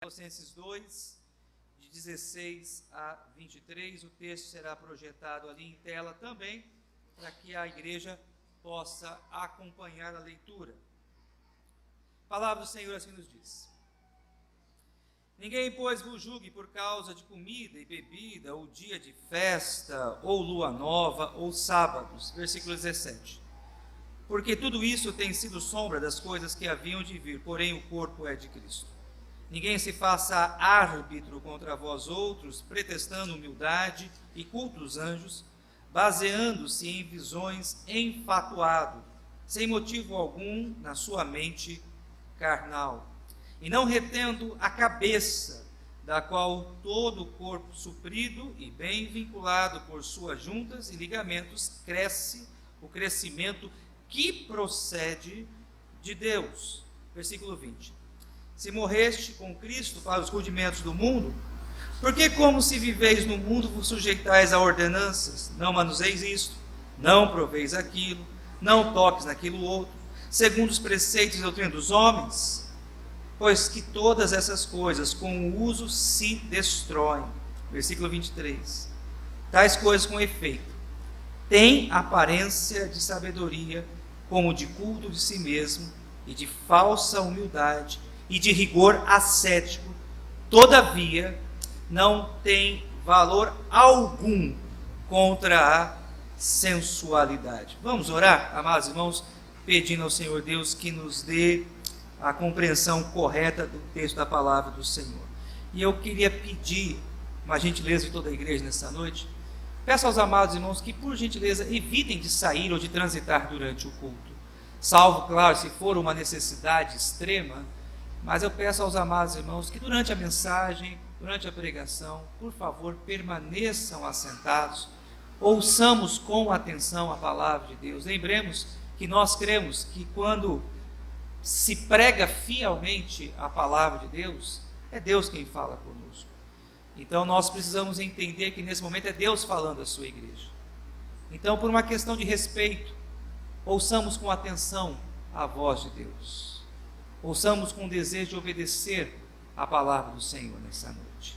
Colossenses 2, de 16 a 23. O texto será projetado ali em tela também, para que a igreja possa acompanhar a leitura. A palavra do Senhor assim nos diz: Ninguém, pois, vos julgue por causa de comida e bebida, ou dia de festa, ou lua nova, ou sábados. Versículo 17. Porque tudo isso tem sido sombra das coisas que haviam de vir, porém o corpo é de Cristo. Ninguém se faça árbitro contra vós outros, pretextando humildade e culto dos anjos, baseando-se em visões, enfatuado, sem motivo algum na sua mente carnal, e não retendo a cabeça, da qual todo o corpo suprido e bem vinculado por suas juntas e ligamentos cresce o crescimento que procede de Deus. Versículo 20. Se morreste com Cristo para os rudimentos do mundo, porque como se viveis no mundo vos sujeitais a ordenanças, não manuseis isto, não proveis aquilo, não toques naquilo outro, segundo os preceitos e doutrina dos homens? Pois que todas essas coisas com o uso se destroem. Versículo 23. Tais coisas com efeito têm aparência de sabedoria, como de culto de si mesmo, e de falsa humildade, e de rigor ascético, todavia não tem valor algum contra a sensualidade. Vamos orar, amados irmãos, pedindo ao Senhor Deus que nos dê a compreensão correta do texto da palavra do Senhor. E eu queria pedir uma gentileza de toda a igreja nessa noite. Peço aos amados irmãos que, por gentileza, evitem de sair ou de transitar durante o culto, salvo, claro, se for uma necessidade extrema. Mas eu peço aos amados irmãos que durante a mensagem, durante a pregação, por favor, permaneçam assentados, ouçamos com atenção a palavra de Deus. Lembremos que nós cremos que quando se prega fielmente a palavra de Deus, é Deus quem fala conosco. Então nós precisamos entender que nesse momento é Deus falando à sua igreja. Então, por uma questão de respeito, ouçamos com atenção a voz de Deus. Ouçamos com desejo de obedecer a palavra do Senhor nessa noite.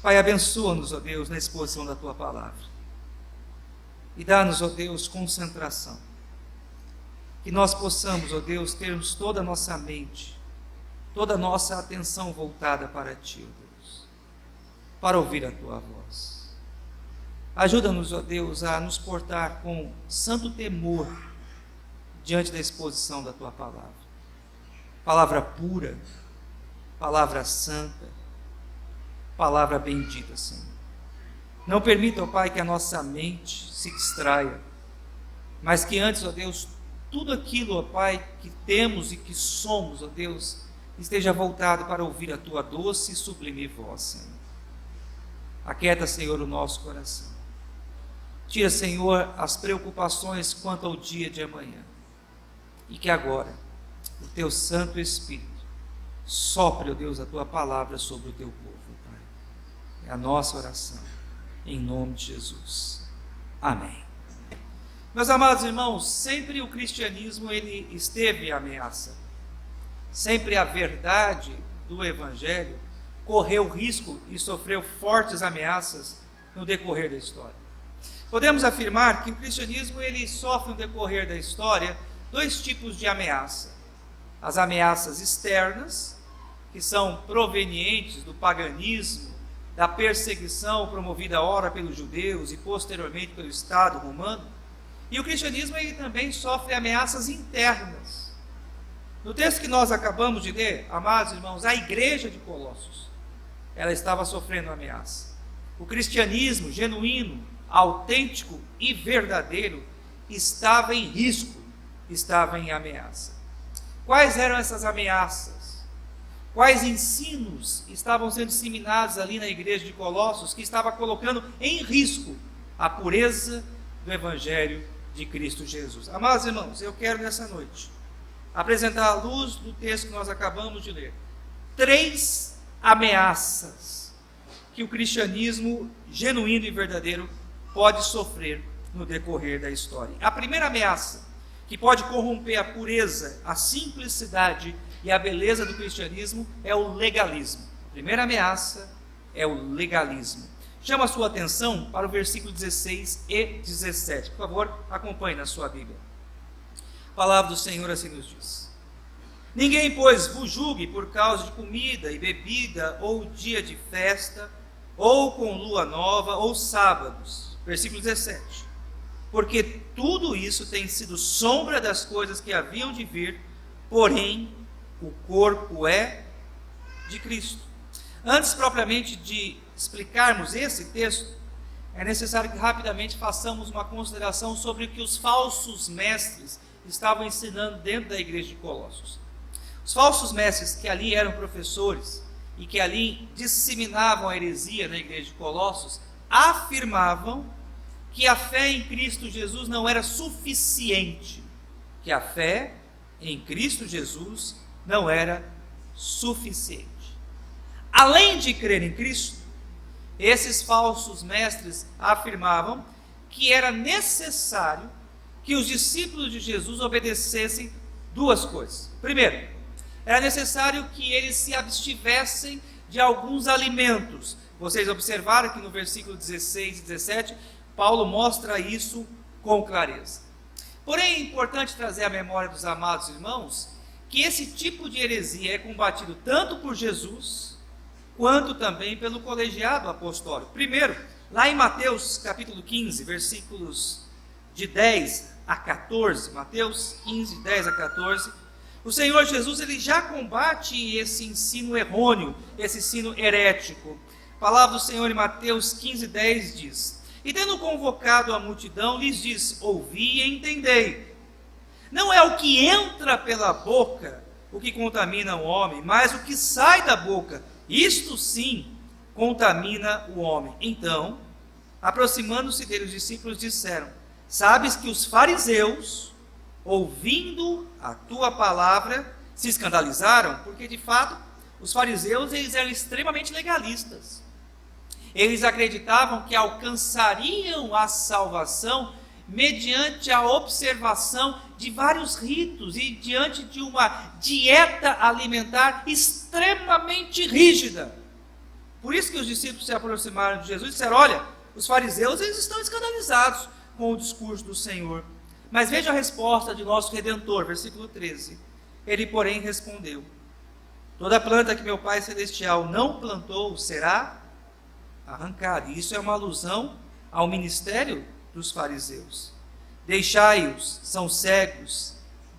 Pai, abençoa-nos, ó Deus, na exposição da Tua palavra. E dá-nos, ó Deus, concentração. Que nós possamos, ó Deus, termos toda a nossa mente, toda a nossa atenção voltada para Ti, ó Deus, para ouvir a Tua voz. Ajuda-nos, ó Deus, a nos portar com santo temor diante da exposição da Tua palavra. Palavra pura, palavra santa, palavra bendita, Senhor. Não permita, ó Pai, que a nossa mente se distraia, mas que antes, ó Deus, tudo aquilo, ó Pai, que temos e que somos, ó Deus, esteja voltado para ouvir a Tua doce e sublime voz, Senhor. Aquieta, Senhor, o nosso coração. Tira, Senhor, as preocupações quanto ao dia de amanhã. E que agora o Teu Santo Espírito sopre, ó Deus, a Tua palavra sobre o Teu povo, Pai. É a nossa oração, em nome de Jesus. Amém. Meus amados irmãos, sempre o cristianismo ele esteve ameaça. Sempre a verdade do Evangelho correu risco e sofreu fortes ameaças no decorrer da história. Podemos afirmar que o cristianismo ele sofre no decorrer da história dois tipos de ameaça. As ameaças externas, que são provenientes do paganismo, da perseguição promovida ora pelos judeus e posteriormente pelo Estado romano. E o cristianismo ele também sofre ameaças internas. No texto que nós acabamos de ler, amados irmãos, a igreja de Colossos, ela estava sofrendo ameaça. O cristianismo genuíno, autêntico e verdadeiro estava em risco, estava em ameaça. Quais eram essas ameaças? Quais ensinos estavam sendo disseminados ali na igreja de Colossos que estava colocando em risco a pureza do Evangelho de Cristo Jesus? Amados irmãos, eu quero nessa noite apresentar à luz do texto que nós acabamos de ler 3 ameaças que o cristianismo genuíno e verdadeiro pode sofrer no decorrer da história. A primeira ameaça que pode corromper a pureza, a simplicidade E a beleza do cristianismo é o legalismo. A primeira ameaça é o legalismo. Chama a sua atenção para o versículo 16 e 17. Por favor, acompanhe na sua Bíblia. A palavra do Senhor assim nos diz: ninguém, pois, vos julgue por causa de comida e bebida, ou dia de festa, ou com lua nova, ou sábados. Versículo 17. Porque tudo isso tem sido sombra das coisas que haviam de vir, porém o corpo é de Cristo. Antes propriamente de explicarmos esse texto, é necessário que rapidamente façamos uma consideração sobre o que os falsos mestres estavam ensinando dentro da igreja de Colossos. Os falsos mestres que ali eram professores e que ali disseminavam a heresia na igreja de Colossos, afirmavam que a fé em Cristo Jesus não era suficiente, que a fé em Cristo Jesus não era suficiente. Além de crer em Cristo, esses falsos mestres afirmavam que era necessário que os discípulos de Jesus obedecessem duas coisas. Primeiro, era necessário que eles se abstivessem de alguns alimentos. Vocês observaram que no versículo 16 e 17, Paulo mostra isso com clareza. Porém, é importante trazer à memória dos amados irmãos que esse tipo de heresia é combatido tanto por Jesus, quanto também pelo colegiado apostólico. Primeiro, lá em Mateus capítulo 15, versículos de 10 a 14, Mateus 15, 10 a 14, o Senhor Jesus ele já combate esse ensino errôneo, esse ensino herético. A palavra do Senhor em Mateus 15, 10 diz: e tendo convocado a multidão, lhes disse: ouvi e entendei. Não é o que entra pela boca o que contamina o homem, mas o que sai da boca, isto sim contamina o homem. Então, aproximando-se dele, os discípulos disseram: sabes que os fariseus, ouvindo a tua palavra, se escandalizaram? Porque de fato, os fariseus eles eram extremamente legalistas. Eles acreditavam que alcançariam a salvação mediante a observação de vários ritos e diante de uma dieta alimentar extremamente rígida. Por isso que os discípulos se aproximaram de Jesus e disseram: olha, os fariseus eles estão escandalizados com o discurso do Senhor. Mas veja a resposta de nosso Redentor, versículo 13. Ele, porém, respondeu: toda planta que meu Pai Celestial não plantou será arrancada. Isso é uma alusão ao ministério dos fariseus. Deixai-os, são cegos,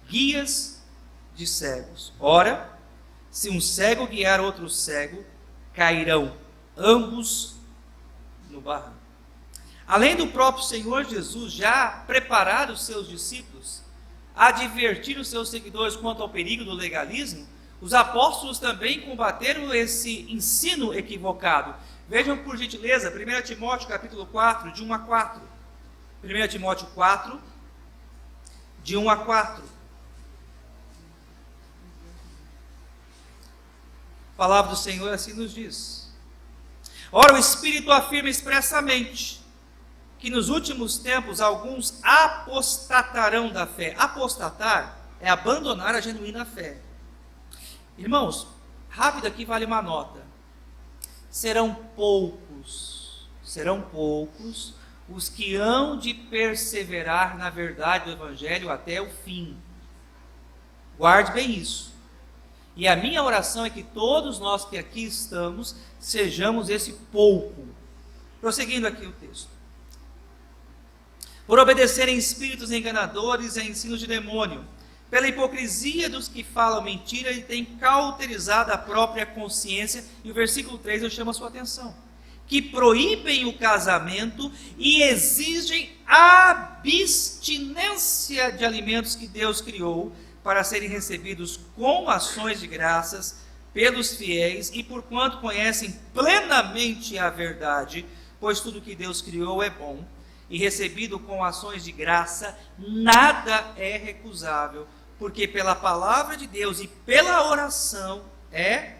guias de cegos. Ora, se um cego guiar outro cego, cairão ambos no barranco. Além do próprio Senhor Jesus já preparar os seus discípulos, advertir os seus seguidores quanto ao perigo do legalismo, os apóstolos também combateram esse ensino equivocado. Vejam por gentileza, 1 Timóteo capítulo 4, de 1 a 4. 1 Timóteo 4, de 1 a 4. A palavra do Senhor assim nos diz: ora, o Espírito afirma expressamente que nos últimos tempos alguns apostatarão da fé. Apostatar é abandonar a genuína fé. Irmãos, rápido aqui vale uma nota. Serão poucos os que hão de perseverar na verdade do Evangelho até o fim. Guarde bem isso. E a minha oração é que todos nós que aqui estamos, sejamos esse pouco. Prosseguindo aqui o texto. Por obedecerem espíritos enganadores e ensinos de demônio, pela hipocrisia dos que falam mentira e têm cauterizado a própria consciência. E o versículo 3 eu chamo a sua atenção: que proíbem o casamento e exigem abstinência de alimentos que Deus criou para serem recebidos com ações de graças pelos fiéis, e porquanto conhecem plenamente a verdade, pois tudo que Deus criou é bom, e recebido com ações de graça, nada é recusável, porque pela palavra de Deus e pela oração é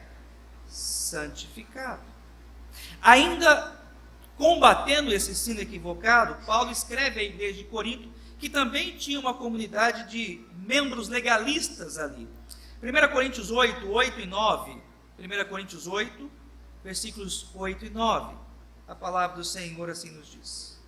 santificado. Ainda combatendo esse ensino equivocado, Paulo escreve à igreja de Corinto, que também tinha uma comunidade de membros legalistas ali. 1 Coríntios 8, 8 e 9. 1 Coríntios 8, versículos 8 e 9. A palavra do Senhor assim nos diz: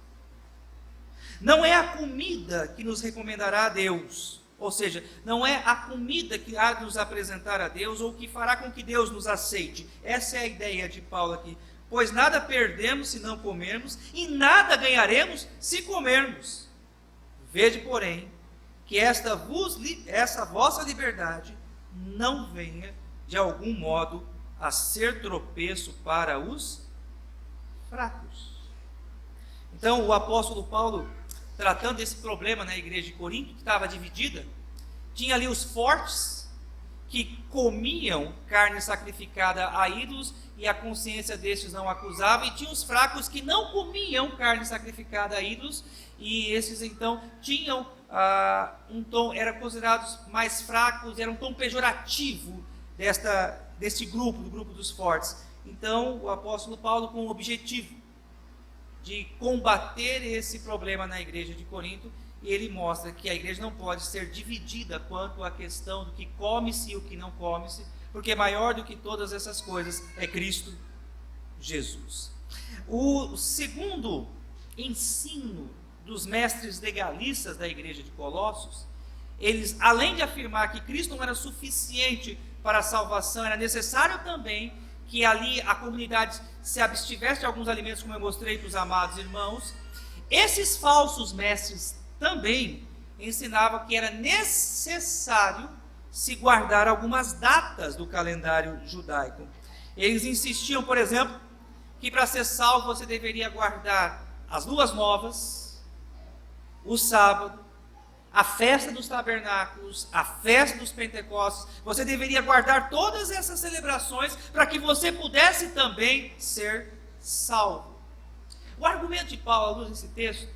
não é a comida que nos recomendará a Deus, ou seja, não é a comida que há de nos apresentar a Deus ou que fará com que Deus nos aceite. Essa é a ideia de Paulo aqui. Pois nada perdemos se não comermos, e nada ganharemos se comermos. Vede, porém, que essa vossa liberdade não venha de algum modo a ser tropeço para os fracos. Então, o apóstolo Paulo, tratando desse problema na igreja de Corinto, que estava dividida, tinha ali os fortes, que comiam carne sacrificada a ídolos, e a consciência destes não acusava, e tinha os fracos que não comiam carne sacrificada a ídolos, e esses então tinham um tom, eram considerados mais fracos, era um tom pejorativo deste grupo, do grupo dos fortes. Então, o apóstolo Paulo, com o objetivo de combater esse problema na igreja de Corinto, ele mostra que a igreja não pode ser dividida quanto à questão do que come-se e o que não come-se, porque maior do que todas essas coisas é Cristo Jesus. O segundo ensino dos mestres legalistas da igreja de Colossos, eles, além de afirmar que Cristo não era suficiente para a salvação, era necessário também que ali a comunidade se abstivesse de alguns alimentos, como eu mostrei para os amados irmãos. Esses falsos mestres também ensinavam que era necessário se guardar algumas datas do calendário judaico. Eles insistiam, por exemplo, que para ser salvo você deveria guardar as luas novas, o sábado, a festa dos tabernáculos, a festa dos pentecostes. Você deveria guardar todas essas celebrações para que você pudesse também ser salvo. O argumento de Paulo, à luz desse texto,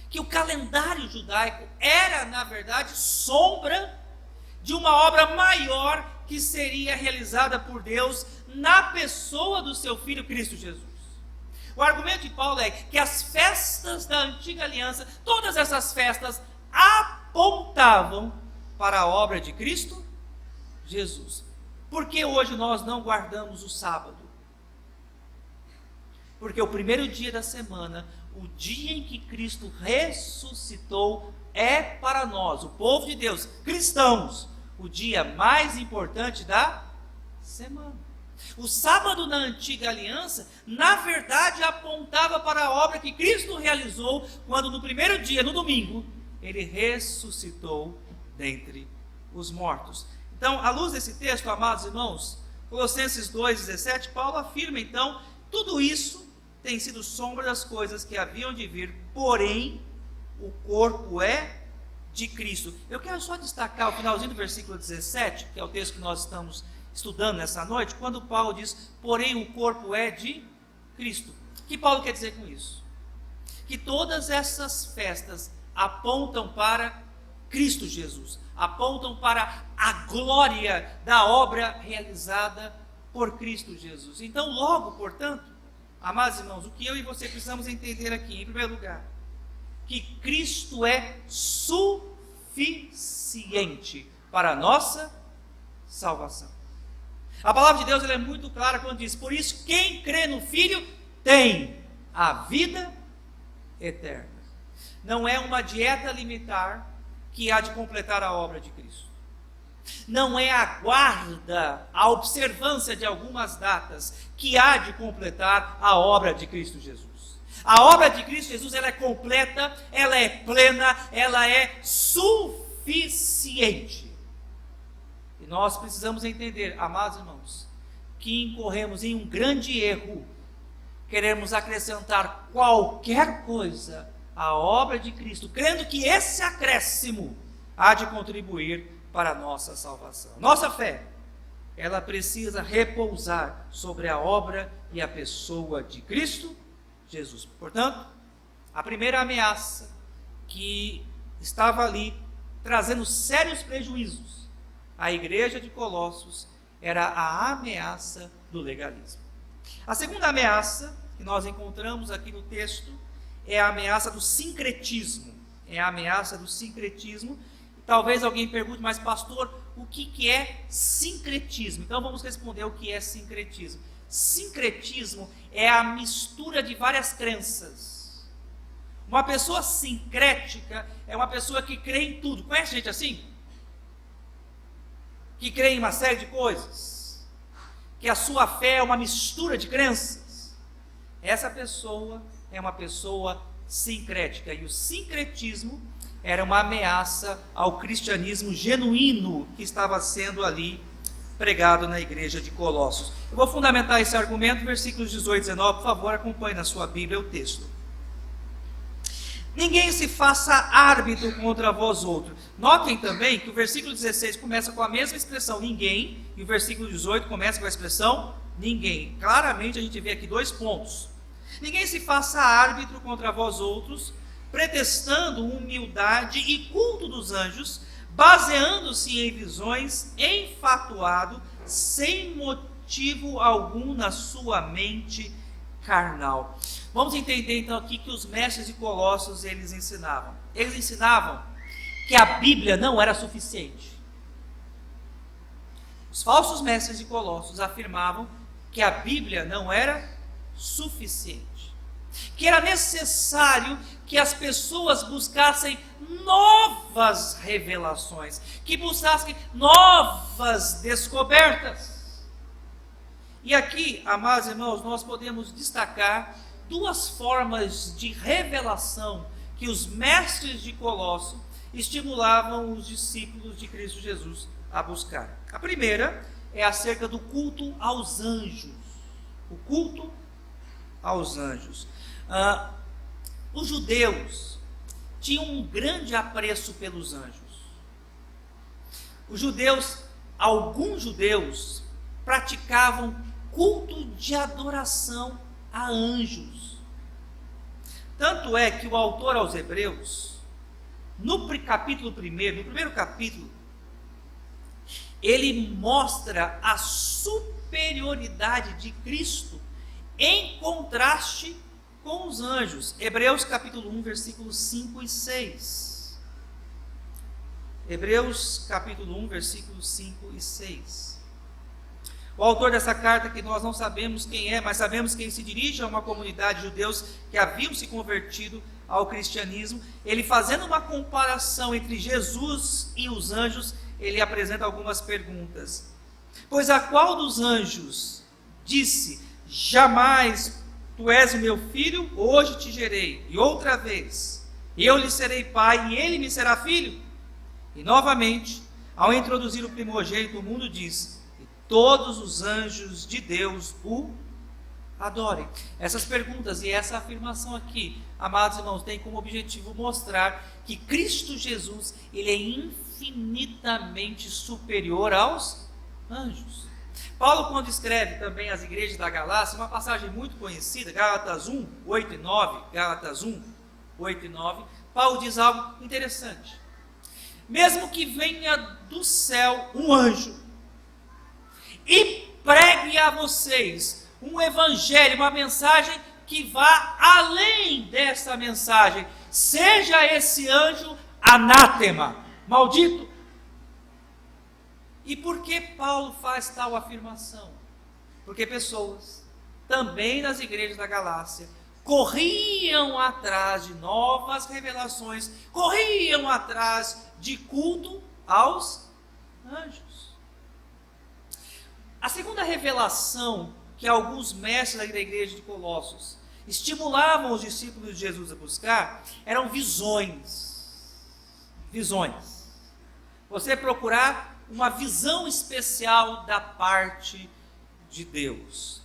que o calendário judaico era, na verdade, sombra de uma obra maior que seria realizada por Deus na pessoa do seu Filho Cristo Jesus. O argumento de Paulo é que as festas da antiga aliança, todas essas festas apontavam para a obra de Cristo Jesus. Por que hoje nós não guardamos o sábado? Porque o primeiro dia da semana, o dia em que Cristo ressuscitou, é para nós, o povo de Deus, cristãos, o dia mais importante da semana. O sábado na antiga aliança, na verdade, apontava para a obra que Cristo realizou quando no primeiro dia, no domingo, ele ressuscitou dentre os mortos. Então, à luz desse texto, amados irmãos, Colossenses 2,17, Paulo afirma então, tudo isso tem sido sombra das coisas que haviam de vir, porém, o corpo é de Cristo. Eu quero só destacar o finalzinho do versículo 17, que é o texto que nós estamos estudando nessa noite, quando Paulo diz, porém o corpo é de Cristo. O que Paulo quer dizer com isso? Que todas essas festas apontam para Cristo Jesus, apontam para a glória da obra realizada por Cristo Jesus. Então, logo, portanto, amados irmãos, o que eu e você precisamos entender aqui, em primeiro lugar, que Cristo é suficiente para a nossa salvação. A palavra de Deus ela é muito clara quando diz, por isso quem crê no Filho tem a vida eterna. Não é uma dieta alimentar que há de completar a obra de Cristo. Não é a guarda, a observância de algumas datas que há de completar a obra de Cristo Jesus. A obra de Cristo Jesus ela é completa, ela é plena, ela é suficiente. E nós precisamos entender, amados irmãos, que incorremos em um grande erro, queremos acrescentar qualquer coisa à obra de Cristo, crendo que esse acréscimo há de contribuir para a nossa salvação. Nossa fé, ela precisa repousar sobre a obra e a pessoa de Cristo Jesus. Portanto, a primeira ameaça que estava ali, trazendo sérios prejuízos à igreja de Colossos, era a ameaça do legalismo. A segunda ameaça que nós encontramos aqui no texto é a ameaça do sincretismo. É a ameaça do sincretismo. Talvez alguém pergunte, mas pastor, o que é sincretismo. Então vamos responder o que é sincretismo. Sincretismo é a mistura de várias crenças. Uma pessoa sincrética é uma pessoa que crê em tudo. Conhece gente assim? Que crê em uma série de coisas. Que a sua fé é uma mistura de crenças. Essa pessoa é uma pessoa sincrética. E o sincretismo era uma ameaça ao cristianismo genuíno que estava sendo ali pregado na igreja de Colossos. Eu vou fundamentar esse argumento, versículos 18 e 19, por favor, acompanhe na sua Bíblia o texto. Ninguém se faça árbitro contra vós outros. Notem também que o versículo 16 começa com a mesma expressão ninguém, e o versículo 18 começa com a expressão ninguém. Claramente a gente vê aqui dois pontos. Ninguém se faça árbitro contra vós outros, pretextando humildade e culto dos anjos, baseando-se em visões, enfatuado, sem motivo algum na sua mente carnal. Vamos entender então aqui que os mestres de Colossos, eles ensinavam. Eles ensinavam que a Bíblia não era suficiente. Os falsos mestres de Colossos afirmavam que a Bíblia não era suficiente. Que era necessário que as pessoas buscassem novas revelações, que buscassem novas descobertas. E aqui, amados irmãos, nós podemos destacar duas formas de revelação que os mestres de Colossos estimulavam os discípulos de Cristo Jesus a buscar. A primeira é acerca do culto aos anjos. O culto aos anjos. Os judeus tinham um grande apreço pelos anjos. Os judeus, alguns judeus, praticavam culto de adoração a anjos. Tanto é que o autor aos Hebreus, no capítulo 1, no primeiro capítulo, ele mostra a superioridade de Cristo em contraste com os anjos. Hebreus capítulo 1, versículos 5 e 6. Hebreus capítulo 1, versículos 5 e 6. O autor dessa carta, que nós não sabemos quem é, mas sabemos que ele se dirige a uma comunidade de judeus que haviam se convertido ao cristianismo, ele fazendo uma comparação entre Jesus e os anjos, ele apresenta algumas perguntas. Pois a qual dos anjos disse: jamais tu és o meu filho, hoje te gerei, e outra vez eu lhe serei pai e ele me será filho? E novamente, ao introduzir o primogênito no mundo, diz: e todos os anjos de Deus o adorem. Essas perguntas e essa afirmação aqui, amados irmãos, tem como objetivo mostrar que Cristo Jesus, ele é infinitamente superior aos anjos. Paulo, quando escreve também às igrejas da Galácia, uma passagem muito conhecida, Gálatas 1, 8 e 9, Gálatas 1, 8 e 9, Paulo diz algo interessante. Mesmo que venha do céu um anjo e pregue a vocês um evangelho, uma mensagem que vá além dessa mensagem, seja esse anjo anátema, maldito. E por que Paulo faz tal afirmação? Porque pessoas, também nas igrejas da Galácia, corriam atrás de novas revelações, corriam atrás de culto aos anjos. A segunda revelação que alguns mestres da igreja de Colossos estimulavam os discípulos de Jesus a buscar eram visões. Visões. Você procurar uma visão especial da parte de Deus.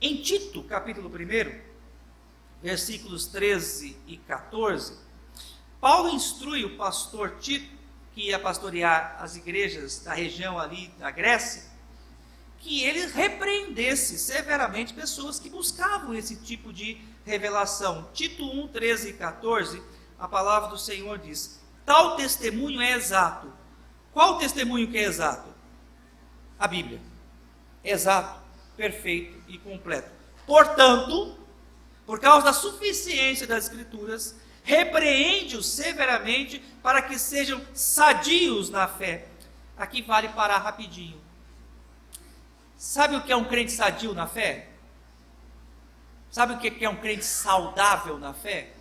Em Tito, capítulo 1, versículos 13 e 14, Paulo instrui o pastor Tito, que ia pastorear as igrejas da região ali da Grécia, que ele repreendesse severamente pessoas que buscavam esse tipo de revelação. Tito 1, 13 e 14, a palavra do Senhor diz: tal testemunho é exato. Qual o testemunho que é exato? A Bíblia. Exato, perfeito e completo. Portanto, por causa da suficiência das Escrituras, repreende-os severamente para que sejam sadios na fé. aqui vale parar rapidinho. Sabe o que é um crente sadio na fé? Sabe o que é um crente saudável na fé?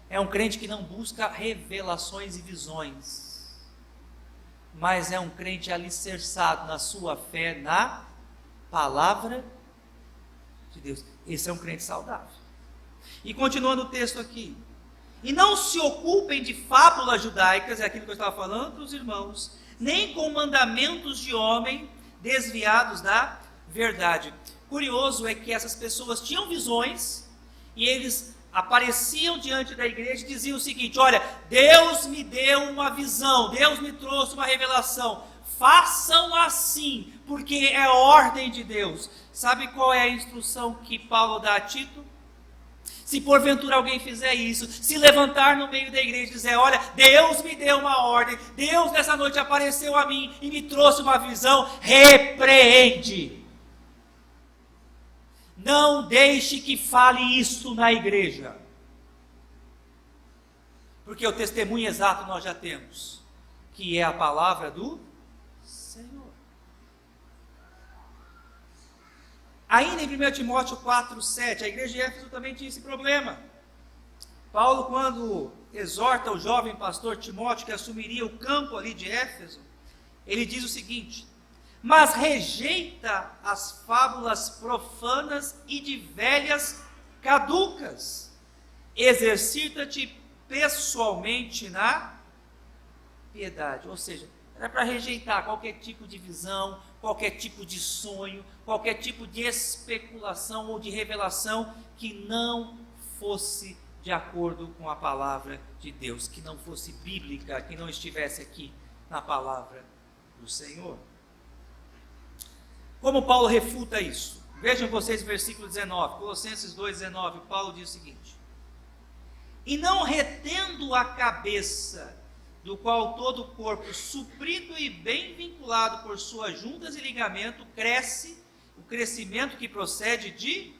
É um crente que não busca revelações e visões, mas é um crente alicerçado na sua fé, na palavra de Deus. Esse é um crente saudável. E continuando o texto aqui. E não se ocupem de fábulas judaicas, é aquilo que eu estava falando para os irmãos, nem com mandamentos de homem desviados da verdade. Curioso é que essas pessoas tinham visões e eles apareciam diante da igreja e diziam o seguinte: olha, Deus me deu uma visão, Deus me trouxe uma revelação, façam assim, porque é ordem de Deus. Sabe qual é a instrução que Paulo dá a Tito? Se porventura alguém fizer isso, se levantar no meio da igreja e dizer: olha, Deus me deu uma ordem, Deus nessa noite apareceu a mim e me trouxe uma visão, repreende. Não deixe que fale isso na igreja, porque o testemunho exato nós já temos, que é a palavra do Senhor. Ainda em 1 Timóteo 4:7, a igreja de Éfeso também tinha esse problema. Paulo, quando exorta o jovem pastor Timóteo, que assumiria o campo ali de Éfeso, ele diz o seguinte: mas rejeita as fábulas profanas e de velhas caducas, exercita-te pessoalmente na piedade. Ou seja, era para rejeitar qualquer tipo de visão, qualquer tipo de sonho, qualquer tipo de especulação ou de revelação que não fosse de acordo com a palavra de Deus, que não fosse bíblica, que não estivesse aqui na palavra do Senhor. Como Paulo refuta isso? Vejam vocês o versículo 19, Colossenses 2:19, Paulo diz o seguinte: e não retendo a cabeça, do qual todo o corpo, suprido e bem vinculado por suas juntas e ligamento, cresce, o crescimento que procede de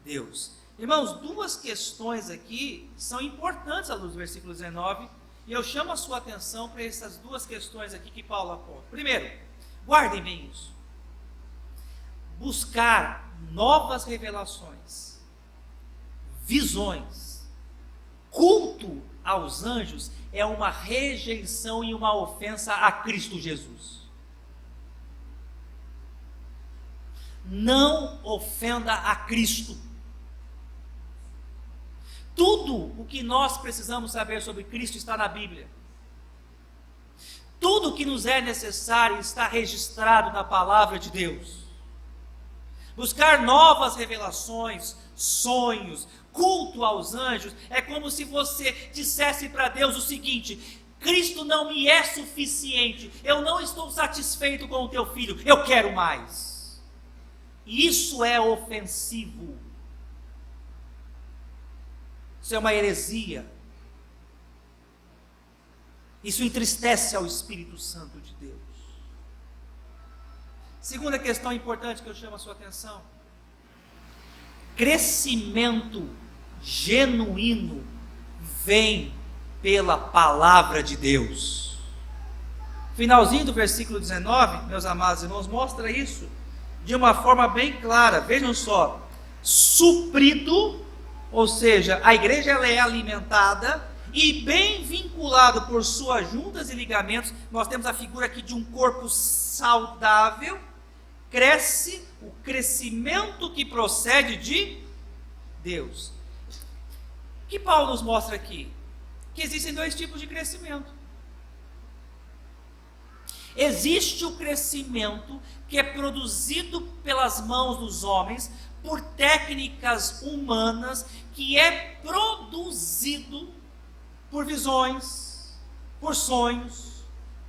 Deus. Irmãos, duas questões aqui são importantes à luz do versículo 19, e eu chamo a sua atenção para essas duas questões aqui que Paulo aponta. Primeiro, guardem bem isso. Buscar novas revelações, visões, culto aos anjos é uma rejeição e uma ofensa a Cristo Jesus. Não ofenda a Cristo. Tudo o que nós precisamos saber sobre Cristo está na Bíblia. Tudo o que nos é necessário está registrado na palavra de Deus. Buscar novas revelações, sonhos, culto aos anjos, é como se você dissesse para Deus o seguinte: Cristo não me é suficiente, eu não estou satisfeito com o teu filho, eu quero mais. E isso é ofensivo. Isso é uma heresia. Isso entristece ao Espírito Santo de Deus. Segunda questão importante que eu chamo a sua atenção: crescimento genuíno vem pela palavra de Deus. Finalzinho do versículo 19, meus amados irmãos, mostra isso de uma forma bem clara. Vejam só: suprido, ou seja, a igreja ela é alimentada e bem vinculado por suas juntas e ligamentos. Nós temos a figura aqui de um corpo saudável. Cresce o crescimento que procede de Deus. O que Paulo nos mostra aqui? Que existem dois tipos de crescimento. Existe o crescimento que é produzido pelas mãos dos homens, por técnicas humanas, que é produzido por visões, por sonhos,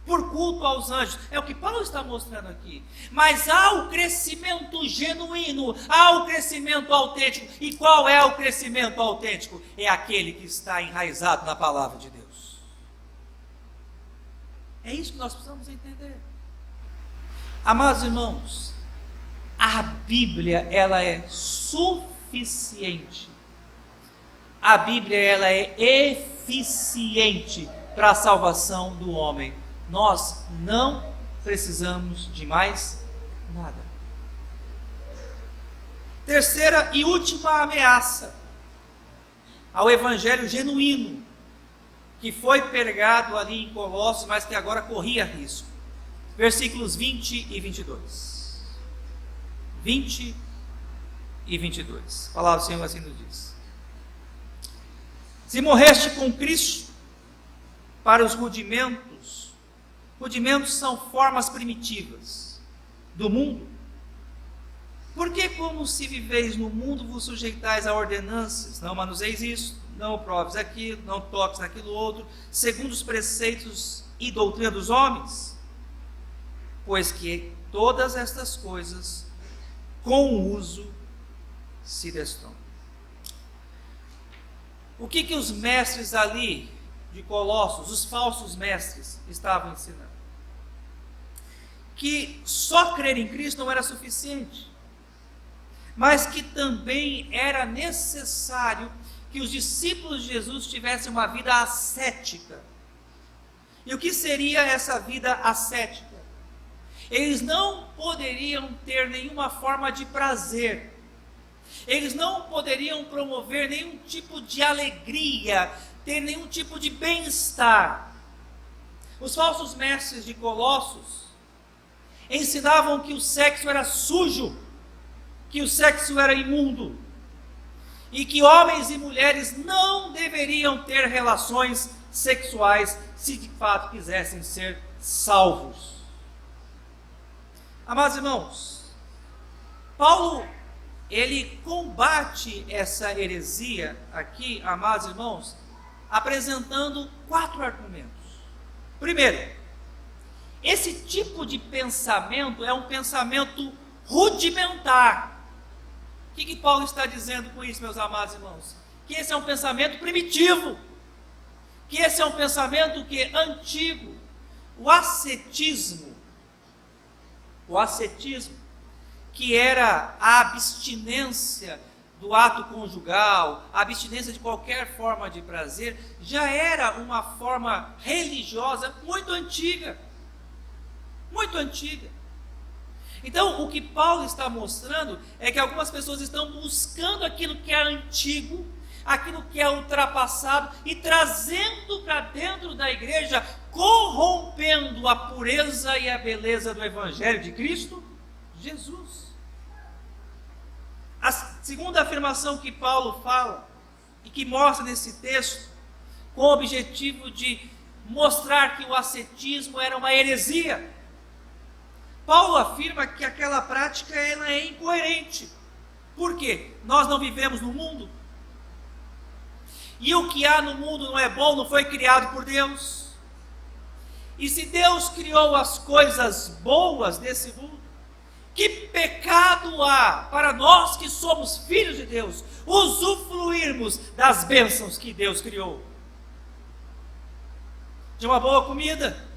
por culto aos anjos. É o que Paulo está mostrando aqui. Mas há o crescimento genuíno, há o crescimento autêntico. E qual é o crescimento autêntico? É aquele que está enraizado na palavra de Deus. É isso que nós precisamos entender. Amados irmãos, a Bíblia ela é suficiente. A Bíblia ela é eficiente para a salvação do homem. Nós não precisamos de mais nada. Terceira e última ameaça ao evangelho genuíno, que foi pregado ali em Colossos, mas que agora corria risco. Versículos 20 e 22. 20 e 22. A palavra do Senhor assim nos diz: se morreste com Cristo para os rudimentos são formas primitivas do mundo, porque como se viveis no mundo vos sujeitais a ordenanças, não manuseis isso, não proves aquilo, não toques naquilo outro, segundo os preceitos e doutrina dos homens? Pois que todas estas coisas com o uso se destroem. O que os mestres ali de Colossos, os falsos mestres, estavam ensinando? Que só crer em Cristo não era suficiente, mas que também era necessário que os discípulos de Jesus tivessem uma vida ascética. E o que seria essa vida ascética? Eles não poderiam ter nenhuma forma de prazer, eles não poderiam promover nenhum tipo de alegria, ter nenhum tipo de bem-estar. Os falsos mestres de Colossos ensinavam que o sexo era sujo, que o sexo era imundo, e que homens e mulheres não deveriam ter relações sexuais se de fato quisessem ser salvos. Amados irmãos, Paulo, ele combate essa heresia aqui, amados irmãos, apresentando 4 argumentos. Primeiro, esse tipo de pensamento é um pensamento rudimentar. O que Paulo está dizendo com isso, meus amados irmãos? Que esse é um pensamento primitivo, que esse é um pensamento que é antigo. O ascetismo, que era a abstinência do ato conjugal, a abstinência de qualquer forma de prazer, já era uma forma religiosa muito antiga. Muito antiga. Então, o que Paulo está mostrando é que algumas pessoas estão buscando aquilo que é antigo, aquilo que é ultrapassado e trazendo para dentro da igreja, corrompendo a pureza e a beleza do Evangelho de Cristo Jesus. A segunda afirmação que Paulo fala e que mostra nesse texto, com o objetivo de mostrar que o ascetismo era uma heresia, Paulo afirma que aquela prática ela é incoerente. Por quê? Nós não vivemos no mundo. E o que há no mundo não é bom, não foi criado por Deus. E se Deus criou as coisas boas desse mundo, que pecado há para nós que somos filhos de Deus, usufruirmos das bênçãos que Deus criou? De uma boa comida,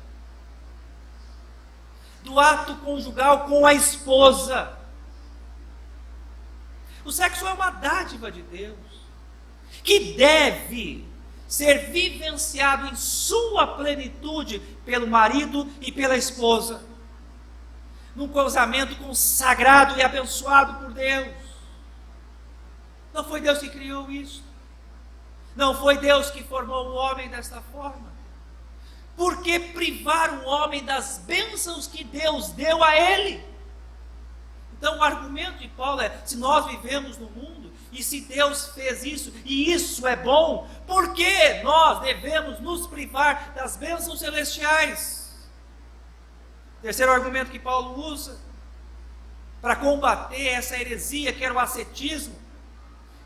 do ato conjugal com a esposa. O sexo é uma dádiva de Deus, que deve ser vivenciado em sua plenitude pelo marido e pela esposa, num casamento consagrado e abençoado por Deus. Não foi Deus que criou isso, não foi Deus que formou o homem desta forma. Por que privar o homem das bênçãos que Deus deu a ele? Então o argumento de Paulo é: se nós vivemos no mundo, e se Deus fez isso, e isso é bom, por que nós devemos nos privar das bênçãos celestiais? Terceiro argumento que Paulo usa para combater essa heresia que era o ascetismo,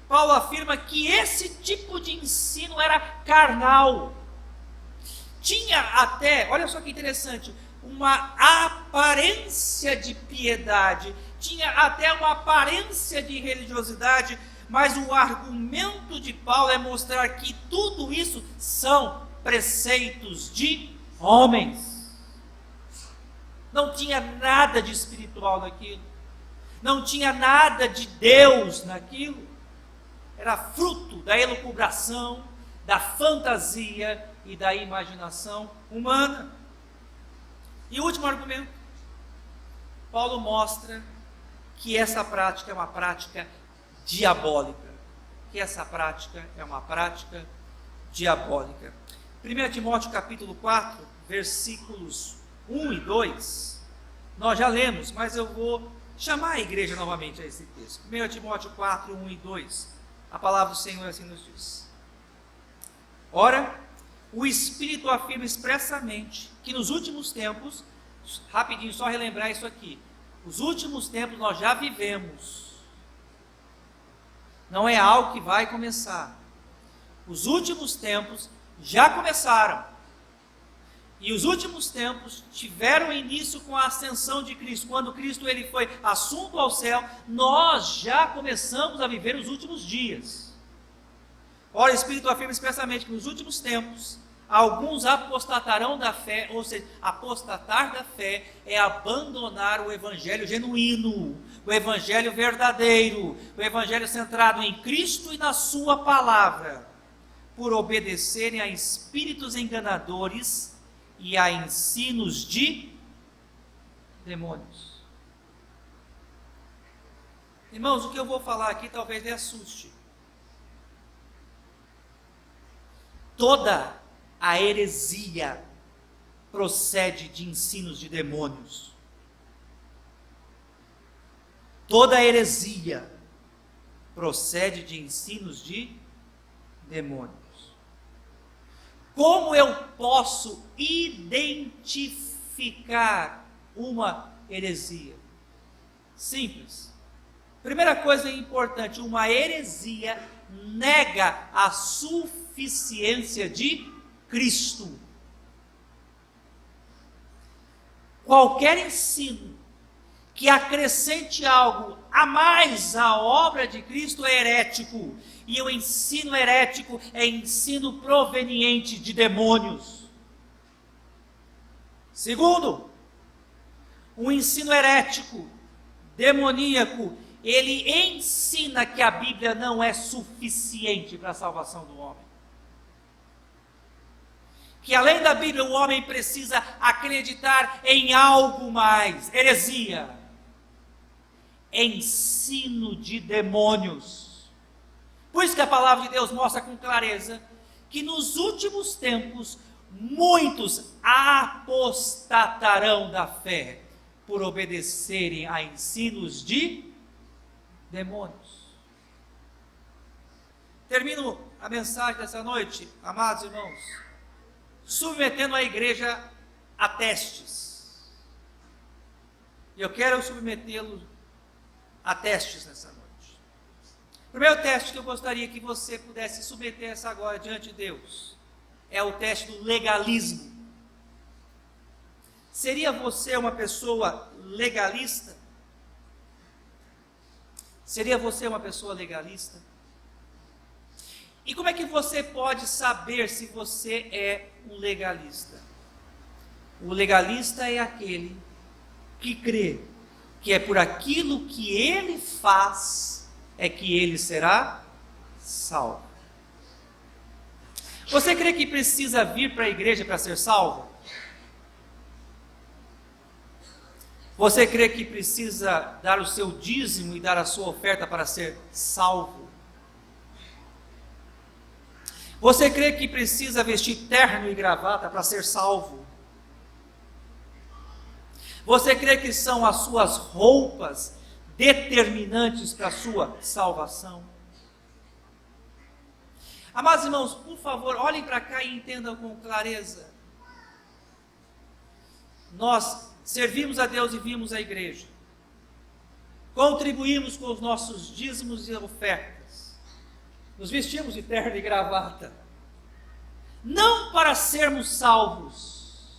Paulo afirma que esse tipo de ensino era carnal. Tinha até, olha só que interessante, uma aparência de piedade, tinha até uma aparência de religiosidade, mas o argumento de Paulo é mostrar que tudo isso são preceitos de homens. Não tinha nada de espiritual naquilo, não tinha nada de Deus naquilo, era fruto da elucubração, da fantasia e da imaginação humana. E o último argumento, Paulo mostra que essa prática é uma prática diabólica. Que essa prática é uma prática diabólica. 1 Timóteo capítulo 4, versículos 1 e 2, nós já lemos, mas eu vou chamar a igreja novamente a esse texto. 1 Timóteo 4, 1 e 2, a palavra do Senhor assim nos diz: ora, o Espírito afirma expressamente que nos últimos tempos, rapidinho, só relembrar isso aqui, os últimos tempos nós já vivemos, não é algo que vai começar, os últimos tempos já começaram, e os últimos tempos tiveram início com a ascensão de Cristo. Quando Cristo ele foi assunto ao céu, nós já começamos a viver os últimos dias. Ora, o Espírito afirma expressamente que nos últimos tempos alguns apostatarão da fé, ou seja, apostatar da fé é abandonar o evangelho genuíno, o evangelho verdadeiro, o evangelho centrado em Cristo e na sua palavra, por obedecerem a espíritos enganadores e a ensinos de demônios. Irmãos, o que eu vou falar aqui talvez lhe assuste. Toda a heresia procede de ensinos de demônios. Toda a heresia procede de ensinos de demônios. Como eu posso identificar uma heresia? Simples. Primeira coisa importante, uma heresia nega a suficiência de Cristo. Qualquer ensino que acrescente algo a mais à obra de Cristo é herético. E o ensino herético é ensino proveniente de demônios. Segundo, o ensino herético, demoníaco, ele ensina que a Bíblia não é suficiente para a salvação do homem. Que além da Bíblia o homem precisa acreditar em algo mais. Heresia. Ensino de demônios. Por isso que a palavra de Deus mostra com clareza que nos últimos tempos muitos apostatarão da fé por obedecerem a ensinos de demônios. Termino a mensagem dessa noite, amados irmãos, submetendo a igreja a testes. E eu quero submetê-lo a testes nessa noite. O primeiro teste que eu gostaria que você pudesse submeter essa agora diante de Deus é o teste do legalismo. Seria você uma pessoa legalista? Seria você uma pessoa legalista? E como é que você pode saber se você é um legalista? O legalista é aquele que crê que é por aquilo que ele faz é que ele será salvo. Você crê que precisa vir para a igreja para ser salvo? Você crê que precisa dar o seu dízimo e dar a sua oferta para ser salvo? Você crê que precisa vestir terno e gravata para ser salvo? Você crê que são as suas roupas determinantes para a sua salvação? Amados irmãos, por favor, olhem para cá e entendam com clareza. Nós servimos a Deus e vimos a igreja. Contribuímos com os nossos dízimos e ofertas. Nos vestimos de terno e gravata. Não para sermos salvos,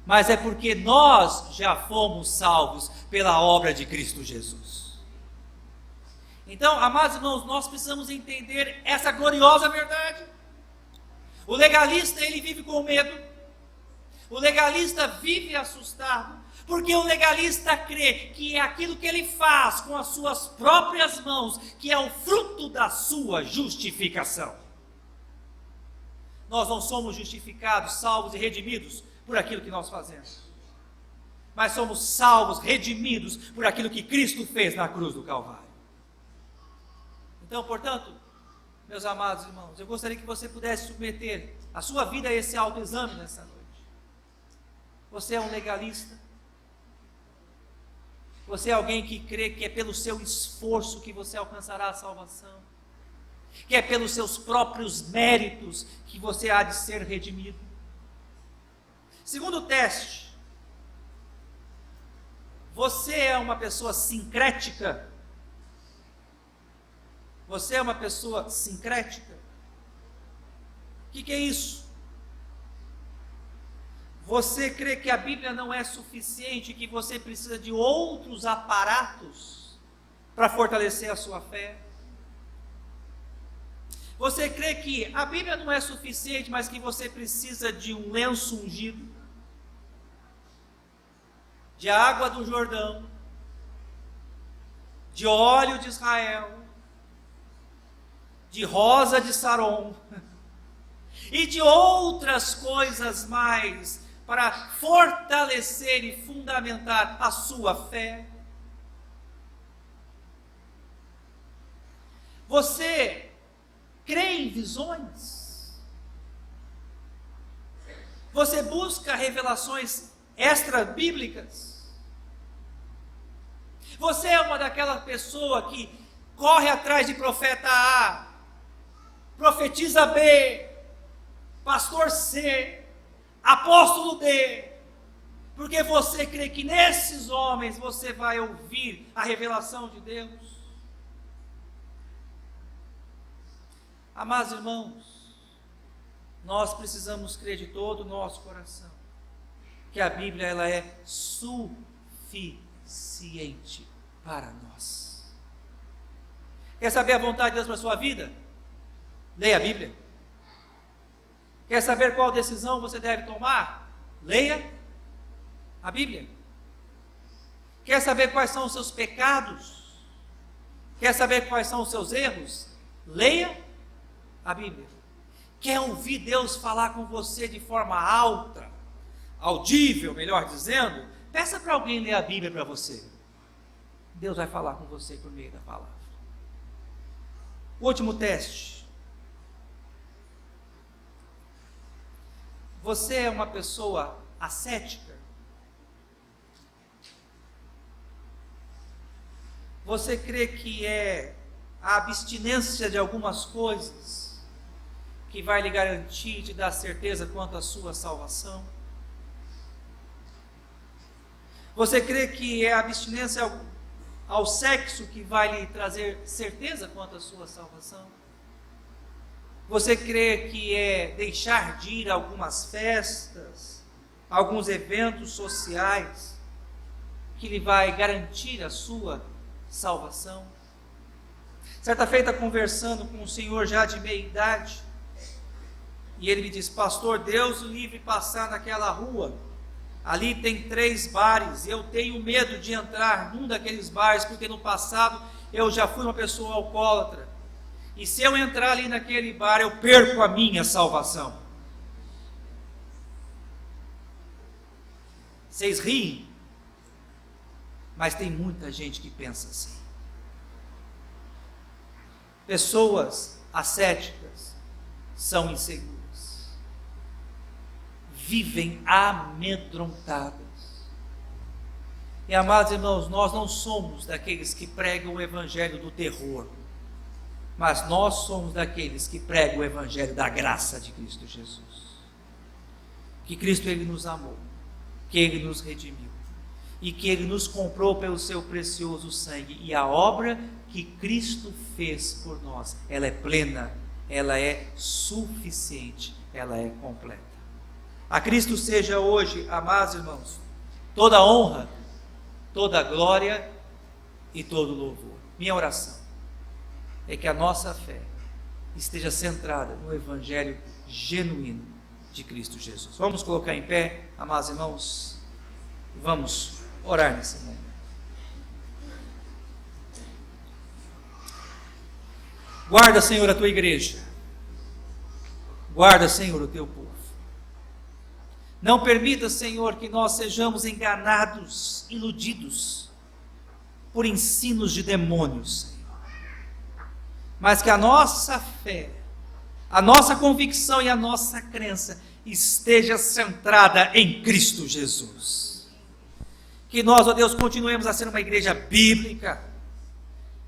mas é porque nós já fomos salvos pela obra de Cristo Jesus. Então, amados irmãos, nós precisamos entender essa gloriosa verdade. O legalista, ele vive com medo. O legalista vive assustado, porque o legalista crê que é aquilo que ele faz com as suas próprias mãos, que é o fruto da sua justificação. Nós não somos justificados, salvos e redimidos por aquilo que nós fazemos. mas somos salvos, redimidos por aquilo que Cristo fez na cruz do Calvário. Então, portanto, meus amados irmãos, eu gostaria que você pudesse submeter a sua vida a esse autoexame nessa noite. Você é um legalista? Você é alguém que crê que é pelo seu esforço que você alcançará a salvação? Que é pelos seus próprios méritos que você há de ser redimido? Segundo teste, você é uma pessoa sincrética? Você é uma pessoa sincrética? O que é isso? Você crê que a Bíblia não é suficiente, que você precisa de outros aparatos para fortalecer a sua fé? Você crê que a Bíblia não é suficiente, mas que você precisa de um lenço ungido, de água do Jordão, de óleo de Israel, de rosa de Saron e de outras coisas mais para fortalecer e fundamentar a sua fé? Você crê em visões? Você busca revelações extra-bíblicas? Você é uma daquela pessoa que corre atrás de profeta A, profetiza B, pastor C, apóstolo D, porque você crê que nesses homens você vai ouvir a revelação de Deus? Amados irmãos, nós precisamos crer de todo o nosso coração que a Bíblia ela é suficiente para nós. Quer saber a vontade de Deus para a sua vida? Leia a Bíblia. Quer saber qual decisão você deve tomar? Leia a Bíblia. Quer saber quais são os seus pecados? Quer saber quais são os seus erros? Leia a Bíblia. Quer ouvir Deus falar com você de forma alta, audível, melhor dizendo? Peça para alguém ler a Bíblia para você. Deus vai falar com você por meio da palavra. O último teste. Você é uma pessoa ascética? Você crê que é a abstinência de algumas coisas que vai lhe garantir, te dar certeza quanto à sua salvação? Você crê que é a abstinência ao sexo que vai lhe trazer certeza quanto à sua salvação? Você crê que é deixar de ir a algumas festas, alguns eventos sociais, que lhe vai garantir a sua salvação? Certa feita, conversando com um senhor já de meia idade, e ele me disse: pastor, Deus o livre passar naquela rua, ali tem 3 bares, eu tenho medo de entrar num daqueles bares, porque no passado eu já fui uma pessoa alcoólatra, e se eu entrar ali naquele bar, eu perco a minha salvação. Vocês riem, mas tem muita gente que pensa assim. Pessoas ascéticas são inseguras, vivem amedrontadas. E amados irmãos, nós não somos daqueles que pregam o evangelho do terror, mas nós somos daqueles que pregam o evangelho da graça de Cristo Jesus. Que Cristo ele nos amou, que ele nos redimiu e que ele nos comprou pelo seu precioso sangue, e a obra que Cristo fez por nós, ela é plena, ela é suficiente, ela é completa. A Cristo seja hoje, amados irmãos, toda honra, toda glória e todo louvor. Minha oração é que a nossa fé esteja centrada no evangelho genuíno de Cristo Jesus. Vamos colocar em pé, amados irmãos, e vamos orar nesse momento. Guarda, Senhor, a tua igreja. Guarda, Senhor, o teu povo. Não permita, Senhor, que nós sejamos enganados, iludidos por ensinos de demônios, Senhor. Mas que a nossa fé, a nossa convicção e a nossa crença esteja centrada em Cristo Jesus. Que nós, ó Deus, continuemos a ser uma igreja bíblica,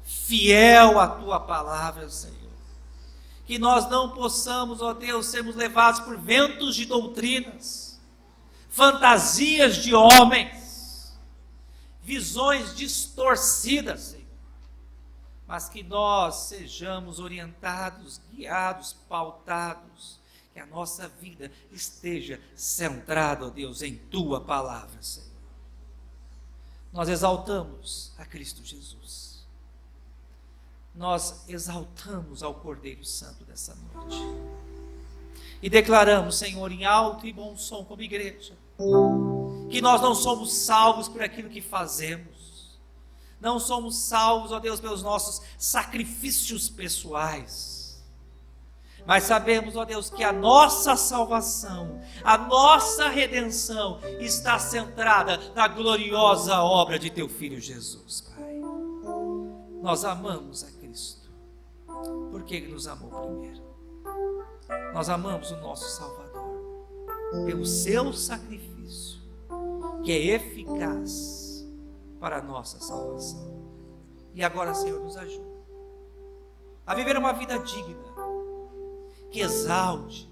fiel à Tua palavra, Senhor. Que nós não possamos, ó Deus, sermos levados por ventos de doutrinas, fantasias de homens, visões distorcidas, Senhor. Mas que nós sejamos orientados, guiados, pautados, que a nossa vida esteja centrada, ó Deus, em Tua palavra, Senhor. Nós exaltamos a Cristo Jesus. Nós exaltamos ao Cordeiro Santo dessa noite. E declaramos, Senhor, em alto e bom som como igreja, que nós não somos salvos por aquilo que fazemos. Não somos salvos, ó Deus, pelos nossos sacrifícios pessoais. Mas sabemos, ó Deus, que a nossa salvação, a nossa redenção está centrada na gloriosa obra de Teu Filho Jesus, Pai. Nós amamos a Cristo, porque Ele nos amou primeiro. Nós amamos o nosso Salvador, pelo Seu sacrifício, que é eficaz para a nossa salvação. E agora, Senhor, nos ajude a viver uma vida digna, que exalte,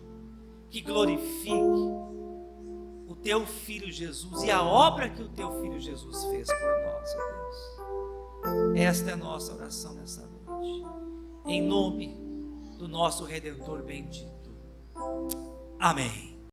que glorifique o Teu Filho Jesus e a obra que o Teu Filho Jesus fez por nós, ó Deus. Esta é a nossa oração nessa noite, em nome do nosso Redentor bendito. Amém.